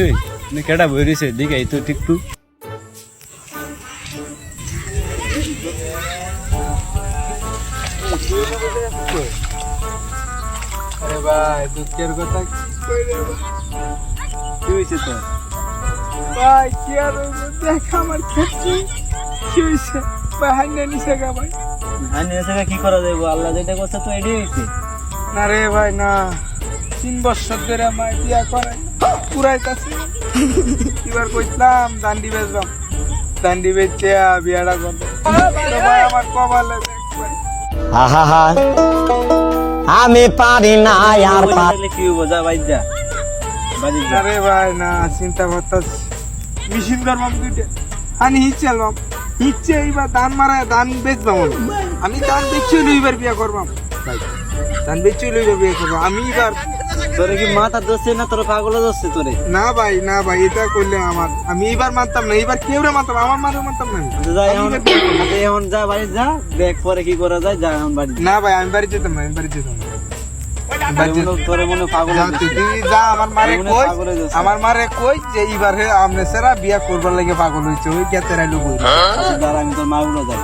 এই কেটা বই রয়েছে দিকে এই তো একটু আরে ভাই দুঃখের কথা কি হয়েছে তো ভাই কি আর দেখ আমার ক্ষেত্রে কি হয়েছে ভাই হান্না নিছে গা ভাই। হ্যাঁ নিয়ে থেকে কি করা যাবো আল্লাহ যেটা করছে তো এটাই হয়েছে। না রে ভাই না 3 বছর ধরে আমার বিয়া করাই পুরাইতাছে এবার কইতাম দান্ডি বেচবাম দান্ডি বেচে বিয়াটা করবো তো ভাই আমার কপালে দেখ ভাই আহা আমি পারি না আর কি হবো যা বাইর যা বাড়ি যা। আরে ভাই না চিন্তা করতাছি মেশিন ধরবাম দুইটা আমি হিচ্ছে আলবাম হিচ্ছে এইবার ধান মারায় ধান বেচবাম আমি ধান বেচছি লইবার বিয়া করবাম ভাই ধান বেচছি লইবার বিয়া করবাম আমি এবার তোরে কি মাথা দোষে না তোর পাগল দোষে তোরে না ভাই এটা করলে আমার আমি এবার মানতাম না এবার কেউ মানতাম আমার মারও মানতাম না যা আমি এখন এবার বিয়া করবো। এখন যা বাড়ি যা দেখ পরে কি করা যায় যা এখন বাড়ি না ভাই আমি বাড়ি যেতাম না আমি বাড়ি যেতাম না তোরে মনে পাগল যা তুই যা আমার মারে মনে কই পাগল হয়ে যাচ্ছে। আমার মারে কই যে এইবার হে আমনে সেরা বিয়া করবার লাগে পাগল হইছে ওই কে তেরাইলো কই দাঁড়া আমি তোর মা গুলো যাই